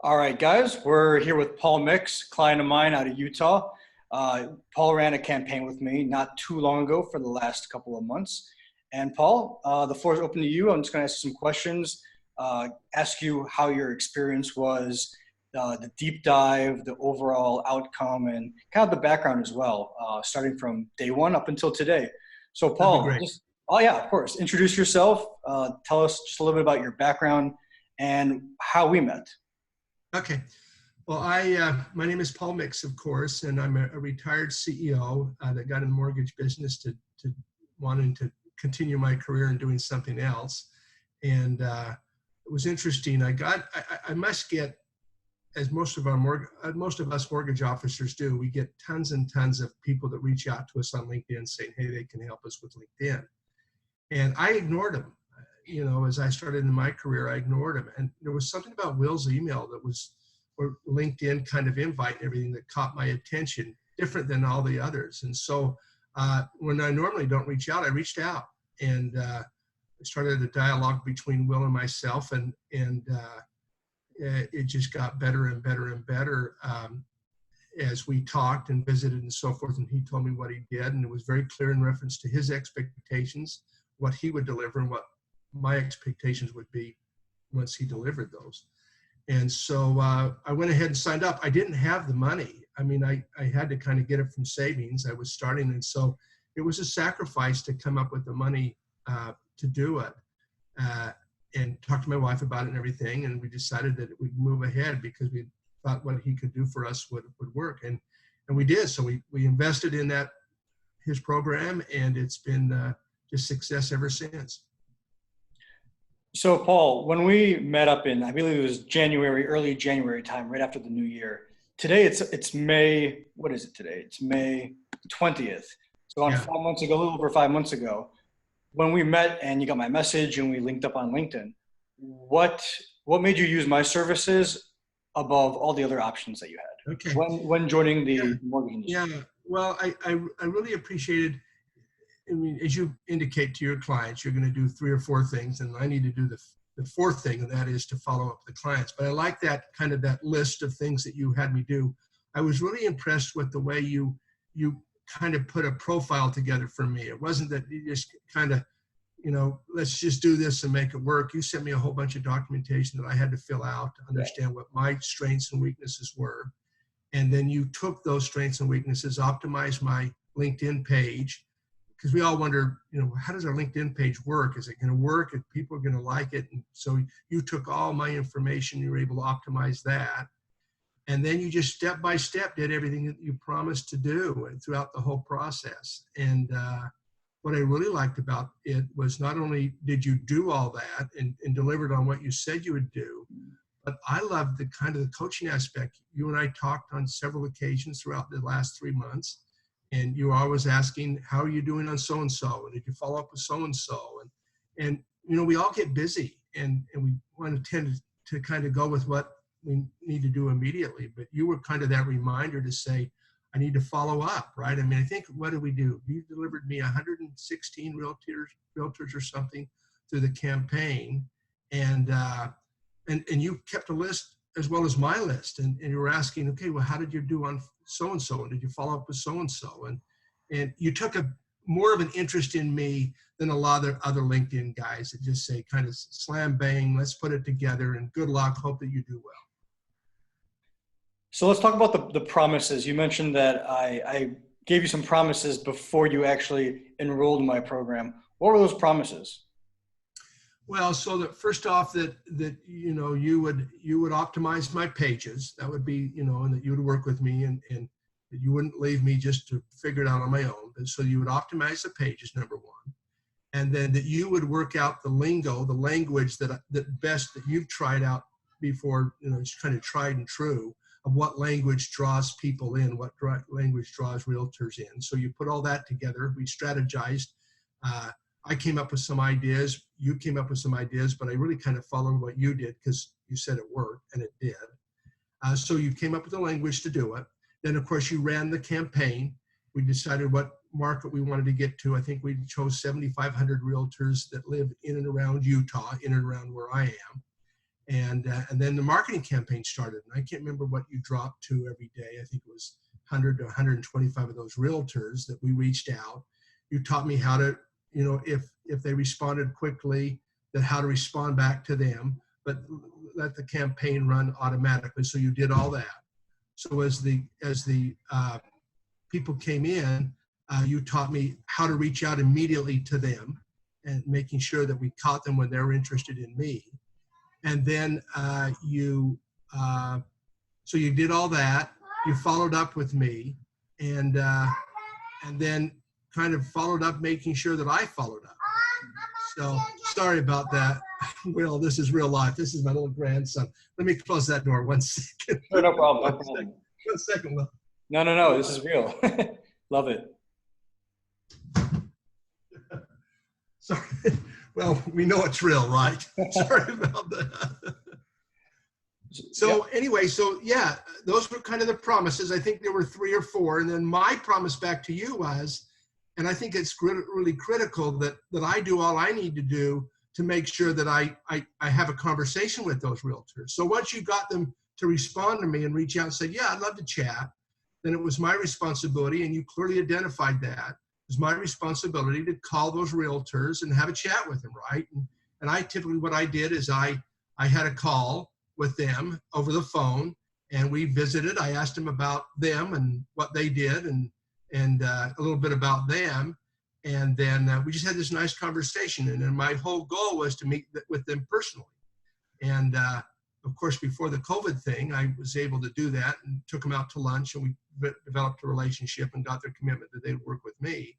All right, guys, we're here with Paul Mix, client of mine out of Utah. Paul ran a campaign with me not too long ago for the last couple of months. And Paul, the floor is open to you. I'm just going to ask you some questions, ask you how your experience was, the deep dive, the overall outcome, and kind of the background as well, starting from day one up until today. So, That'd be Paul, great. oh yeah, of course, introduce yourself. Tell us just a little bit about your background and how we met. Okay. Well, my name is Paul Mix, of course, and I'm a retired CEO that got in the mortgage business to wanting to continue my career and doing something else. And it was interesting. I must get, as most of us mortgage officers do, we get tons and tons of people that reach out to us on LinkedIn saying, hey, they can help us with LinkedIn. And I ignored them. You know, as I started in my career, I ignored them. And there was something about Will's email that was, or LinkedIn kind of invite and everything that caught my attention, different than all the others. And so when I normally don't reach out, I reached out and started a dialogue between Will and myself, and it just got better and better and better as we talked and visited and so forth. And he told me what he did, and it was very clear in reference to his expectations, what he would deliver and what my expectations would be once he delivered those. And so I went ahead and signed up. I didn't have the money. I mean, I had to kind of get it from savings. I was starting. And so it was a sacrifice to come up with the money to do it, and talk to my wife about it and everything. And we decided that we'd move ahead because we thought what he could do for us would work. And we did. So we invested in his program, and it's been just success ever since. So, Paul, when we met up in, I believe it was January, early January time, right after the new year. Today it's May, what is it today? It's May 20th. So on Yeah. 5 months ago, a little over 5 months ago, when we met and you got my message and we linked up on LinkedIn, what made you use my services above all the other options that you had Okay. when joining the mortgage industry? Yeah. Well, I really appreciated. I mean, as you indicate to your clients, you're going to do 3 or 4 things, and I need to do the 4th thing, and that is to follow up with the clients. But I like that kind of that list of things that you had me do. I was really impressed with the way you kind of put a profile together for me. It wasn't that you just kind of, let's just do this and make it work. You sent me a whole bunch of documentation that I had to fill out to understand what my strengths and weaknesses were. And then you took those strengths and weaknesses, optimized my LinkedIn page, because we all wonder, how does our LinkedIn page work? Is it going to work? If people are going to like it? And so you took all my information, you were able to optimize that. And then you just step by step did everything that you promised to do throughout the whole process. And what I really liked about it was not only did you do all that and delivered on what you said you would do, but I loved the kind of the coaching aspect. You and I talked on several occasions throughout the last 3 months. And you were always asking, how are you doing on so-and-so? And did you follow up with so-and-so? And we all get busy and we want to tend to kind of go with what we need to do immediately. But you were kind of that reminder to say, I need to follow up, right? I mean, I think, what did we do? You delivered me 116 realtors or something through the campaign. And you kept a list as well as my list. And you were asking, okay, well, how did you do on so-and-so? And did you follow up with so-and-so? And you took more of an interest in me than a lot of other LinkedIn guys that just say kind of slam bang, let's put it together and good luck, hope that you do well. So let's talk about the promises. You mentioned that I gave you some promises before you actually enrolled in my program. What were those promises? Well, so that first off, that you would optimize my pages. That would be, and that you would work with me and that you wouldn't leave me just to figure it out on my own. And so you would optimize the pages, number one, and then that you would work out the lingo, the language that best that you've tried out before. It's kind of tried and true of what language draws people in, what language draws realtors in. So you put all that together. We strategized. I came up with some ideas, you came up with some ideas, but I really kind of followed what you did because you said it worked, and it did. So you came up with the language to do it. Then, of course, you ran the campaign. We decided what market we wanted to get to. I think we chose 7,500 realtors that live in and around Utah, in and around where I am. And then the marketing campaign started. And I can't remember what you dropped to every day. I think it was 100 to 125 of those realtors that we reached out. You taught me how to, if they responded quickly, that how to respond back to them, but let the campaign run automatically. So you did all that. So as the people came in, you taught me how to reach out immediately to them and making sure that we caught them when they're interested in me. And then so you did all that. You followed up with me, and then kind of followed up, making sure that I followed up. So sorry about that. Will, this is real life. This is my little grandson. Let me close that door 1 second. Sure, no problem. No problem. 1 second, Will. No. This is real. Love it. Sorry. Well, we know it's real, right? Sorry about that. So anyway, so yeah, those were kind of the promises. I think there were 3 or 4. And then my promise back to you was, and I think it's really critical that I do all I need to do to make sure that I have a conversation with those realtors. So once you got them to respond to me and reach out and say, yeah, I'd love to chat, then it was my responsibility, and you clearly identified that, it was my responsibility to call those realtors and have a chat with them, right? And I typically, what I did is I had a call with them over the phone, and we visited. I asked them about them and what they did, and a little bit about them. And then we just had this nice conversation. And then my whole goal was to meet with them personally. And of course, before the COVID thing, I was able to do that and took them out to lunch, and we developed a relationship and got their commitment that they'd work with me.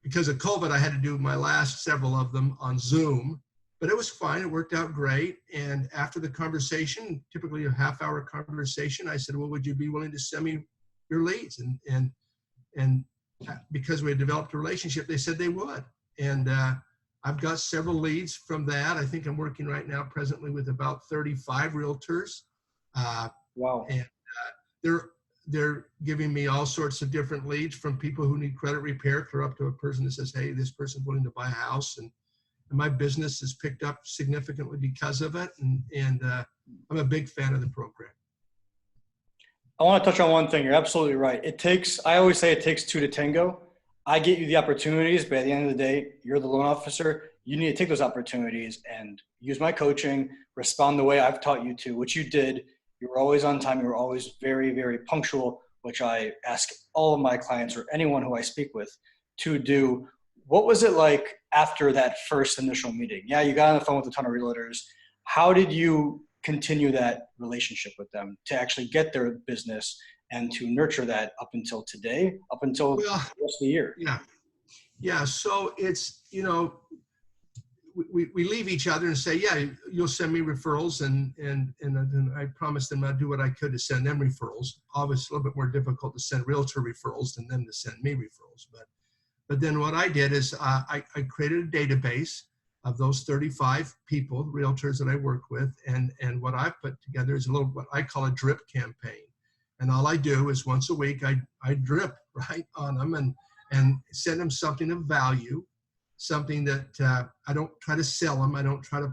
Because of COVID, I had to do my last several of them on Zoom, but it was fine. It worked out great. And after the conversation, typically a half-hour conversation, I said, well, would you be willing to send me your leads? And because we had developed a relationship, they said they would. And I've got several leads from that. I think I'm working right now presently with about 35 realtors. Wow. And they're giving me all sorts of different leads, from people who need credit repair clear up to a person that says, hey, this person's willing to buy a house. And my business has picked up significantly because of it. And I'm a big fan of the program. I want to touch on one thing. You're absolutely right. I always say it takes 2 to tango. I get you the opportunities, but at the end of the day, you're the loan officer. You need to take those opportunities and use my coaching, respond the way I've taught you to, which you did. You were always on time. You were always very, very punctual, which I ask all of my clients or anyone who I speak with to do. What was it like after that first initial meeting? Yeah, you got on the phone with a ton of realtors. How did you continue that relationship with them to actually get their business and to nurture that up until today, up until the rest of the year? Yeah. So it's, we leave each other and say, yeah, you'll send me referrals. And I promised them I'd do what I could to send them referrals. Obviously, a little bit more difficult to send realtor referrals than them to send me referrals. But then what I did is I created a database of those 35 people, realtors that I work with. And what I put together is what I call a drip campaign. And all I do is once a week, I drip right on them and send them something of value, something that I don't try to sell them. I don't try to,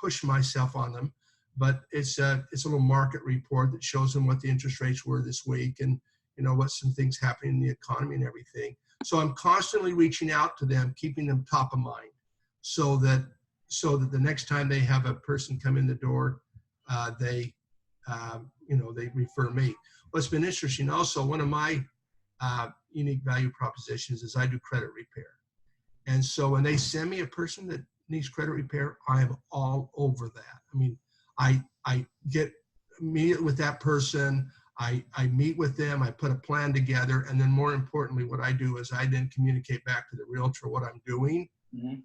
push myself on them, but it's a little market report that shows them what the interest rates were this week and, what some things happening in the economy and everything. So I'm constantly reaching out to them, keeping them top of mind so that the next time they have a person come in the door, they refer me. What's been interesting also, one of my unique value propositions is I do credit repair. And so when they send me a person that needs credit repair, I am all over that. I mean, I meet with that person, I meet with them, I put a plan together, and then more importantly, what I do is I then communicate back to the realtor what I'm doing,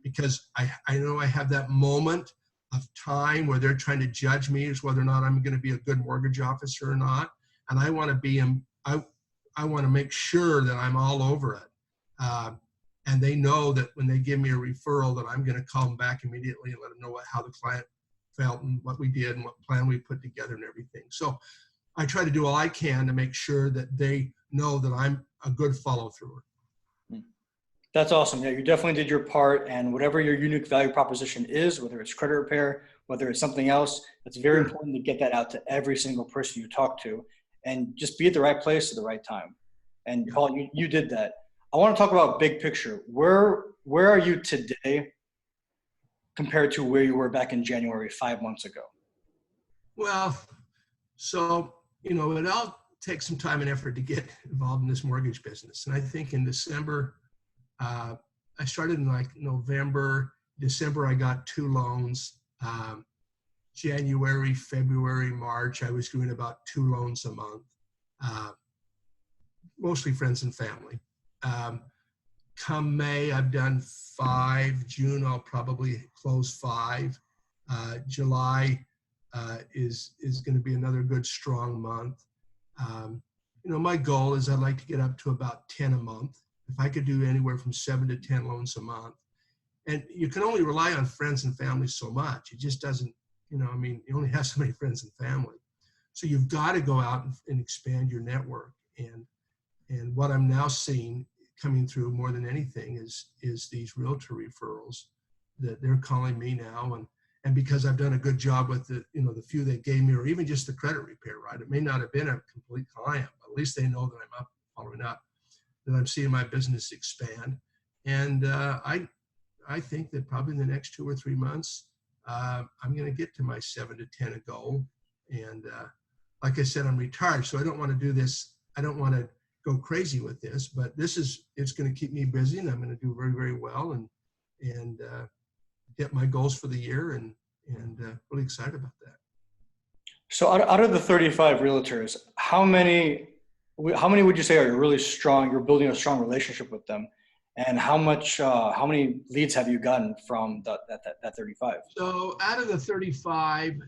because I know I have that moment of time where they're trying to judge me as whether or not I'm going to be a good mortgage officer or not. And I want to be, I want to make sure that I'm all over it. And they know that when they give me a referral that I'm going to call them back immediately and let them know how the client felt and what we did and what plan we put together and everything. So I try to do all I can to make sure that they know that I'm a good follow-through. That's awesome. Yeah, you definitely did your part, and whatever your unique value proposition is, whether it's credit repair, whether it's something else, it's very Sure. important to get that out to every single person you talk to, and just be at the right place at the right time. And Yeah. Paul, you did that. I want to talk about big picture. Where are you today compared to where you were back in January 5 months ago? Well, so, it all takes some time and effort to get involved in this mortgage business. And I think in December, uh, I started in like November, December, I got 2 loans. January, February, March, I was doing about 2 loans a month, uh, mostly friends and family. Um, Come May, I've done 5. June, I'll probably close 5. July is going to be another good, strong month. My goal is I'd like to get up to about 10 a month. If I could do anywhere from 7 to 10 loans a month. And you can only rely on friends and family so much. It just doesn't, you only have so many friends and family. So you've got to go out and expand your network. And what I'm now seeing coming through more than anything is these realtor referrals that they're calling me now. And because I've done a good job with the few they gave me, or even just the credit repair, right? It may not have been a complete client, but at least they know that I'm up following up, that I'm seeing my business expand. And I think that probably in the next 2 or 3 months, I'm going to get to my 7 to 10 a goal. And like I said, I'm retired, so I don't want to do this. I don't want to go crazy with this, but it's going to keep me busy, and I'm going to do very, very well and get my goals for the year, and really excited about that. So out of the 35 realtors, how many would you say are really strong? You're building a strong relationship with them, and how many leads have you gotten from that 35? So out of the 35,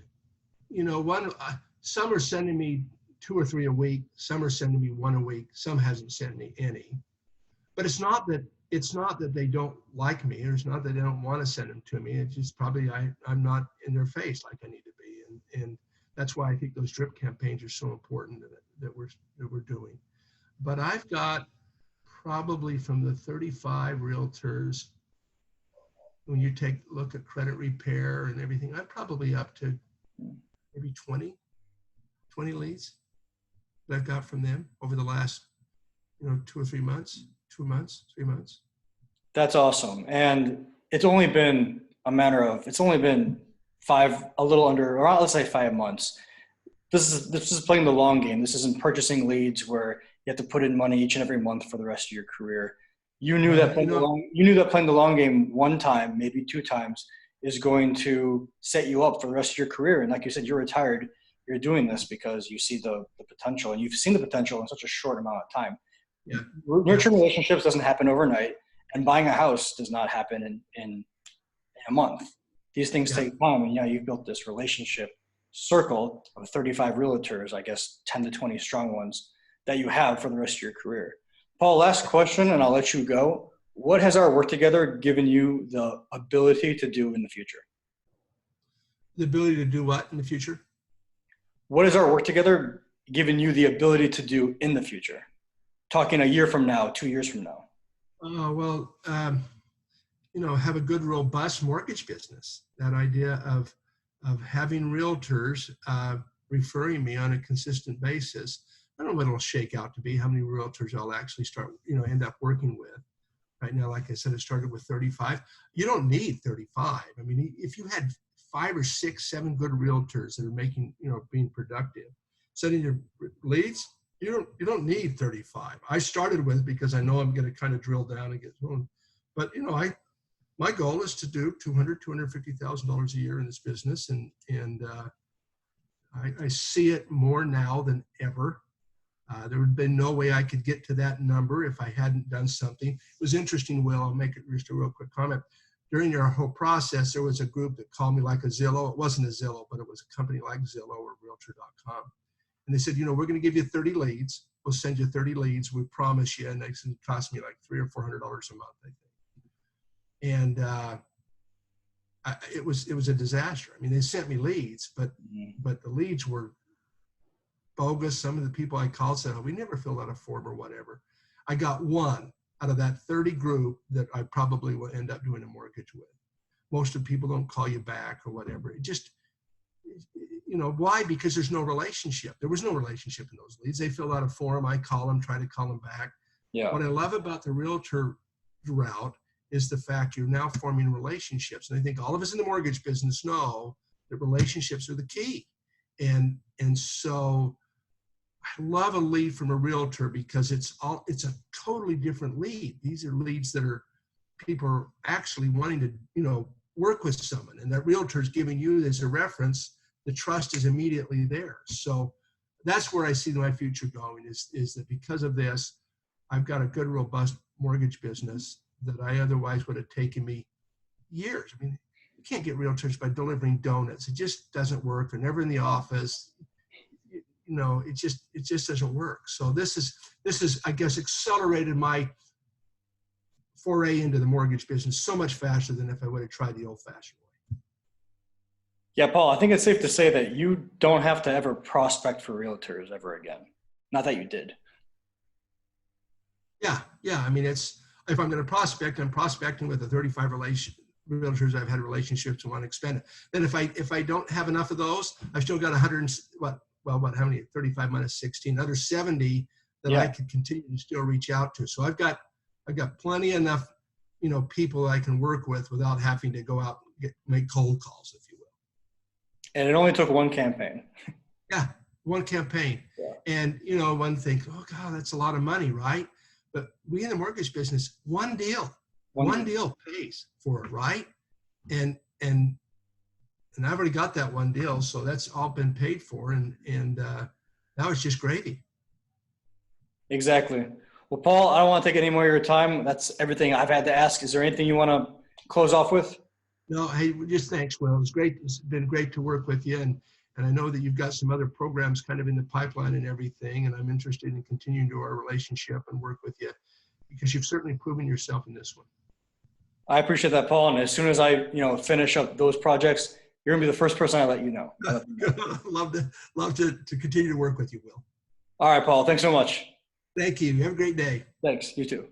some are sending me 2 or 3 a week. Some are sending me 1 a week. Some hasn't sent me any. But it's not that they don't like me, or it's not that they don't want to send them to me. It's just probably I'm not in their face like I need to be, and that's why I think those drip campaigns are so important that we're doing. But I've got probably from the 35 realtors, when you take a look at credit repair and everything, I'm probably up to maybe 20 leads that I've got from them over the last 2 or 3 months, 2 months, 3 months. That's awesome. And it's only been a little under, or let's say 5 months. This is playing the long game. This isn't purchasing leads where you have to put in money each and every month for the rest of your career. You knew that playing the long game one time, maybe 2 times, is going to set you up for the rest of your career. And like you said, you're retired. You're doing this because you see the potential, and you've seen the potential in such a short amount of time. Yeah. Nurturing relationships doesn't happen overnight, and buying a house does not happen in a month. These things take time, and you've built this relationship circle of 35 realtors, I guess 10 to 20 strong ones that you have for the rest of your career. Paul, last question, and I'll let you go. What has our work together given you the ability to do in the future? The ability to do what in the future? What has our work together given you the ability to do in the future? Talking a year from now, 2 years from now. Have a good, robust mortgage business. That idea of having realtors referring me on a consistent basis. I don't know what it'll shake out to be, how many realtors I'll actually end up working with. Right now, like I said, it started with 35. You don't need 35. I mean, if you had 5 or 6, 7 good realtors that are making, being productive, setting your leads, you don't need 35. I started with, because I know I'm going to kind of drill down and get going. But my goal is to do $250,000 a year in this business, and I see it more now than ever. There would have been no way I could get to that number if I hadn't done something. It was interesting, Will, I'll make it just a real quick comment. During our whole process, there was a group that called me like a Zillow. It wasn't a Zillow, but it was a company like Zillow or Realtor.com. And they said, we're going to give you 30 leads. We'll send you 30 leads. We promise you. And it cost me like $300 or $400 a month, I think. And it was a disaster. I mean, they sent me leads, but the leads were bogus. Some of the people I called said, we never filled out a form or whatever. I got one out of that 30 group that I probably will end up doing a mortgage with. Most of the people don't call you back or whatever. It just, why? Because there's no relationship. There was no relationship in those leads. They fill out a form. I call them, try to call them back. Yeah. What I love about the realtor route is the fact you're now forming relationships. And I think all of us in the mortgage business know that relationships are the key. And so I love a lead from a realtor because it's a totally different lead. These are leads that are people are actually wanting to, work with someone, and that realtor is giving you as a reference. The trust is immediately there. So that's where I see my future going is that because of this, I've got a good, robust mortgage business that I otherwise would have taken me years. I mean, you can't get realtors by delivering donuts. It just doesn't work. They're never in the office. It just doesn't work. So this is, I guess, accelerated my foray into the mortgage business so much faster than if I would have tried the old-fashioned way. Yeah, Paul, I think it's safe to say that you don't have to ever prospect for realtors ever again. Not that you did. Yeah. I mean, if I'm going to prospect, I'm prospecting with the 35 realtors I've had relationships and want to expand it. Then if I don't have enough of those, I've still got 100, how many? 35 minus 16, another 70 that I could continue to still reach out to. So I've got plenty enough, people I can work with without having to go out and make cold calls, if you will. And it only took one campaign. Yeah, one campaign. Yeah. And, one thing, oh God, that's a lot of money, right? But we in the mortgage business, one deal pays for it, right? And I've already got that one deal, so that's all been paid for, and now it's just gravy. Exactly. Well, Paul, I don't want to take any more of your time. That's everything I've had to ask. Is there anything you want to close off with? No, hey, just thanks, Will. It's great. It's been great to work with you, and I know that you've got some other programs kind of in the pipeline and everything, and I'm interested in continuing to our relationship and work with you because you've certainly proven yourself in this one. I appreciate that, Paul. And as soon as I, finish up those projects, you're gonna be the first person I let you know. Love to continue to work with you, Will. All right, Paul. Thanks so much. Thank you. Have a great day. Thanks. You too.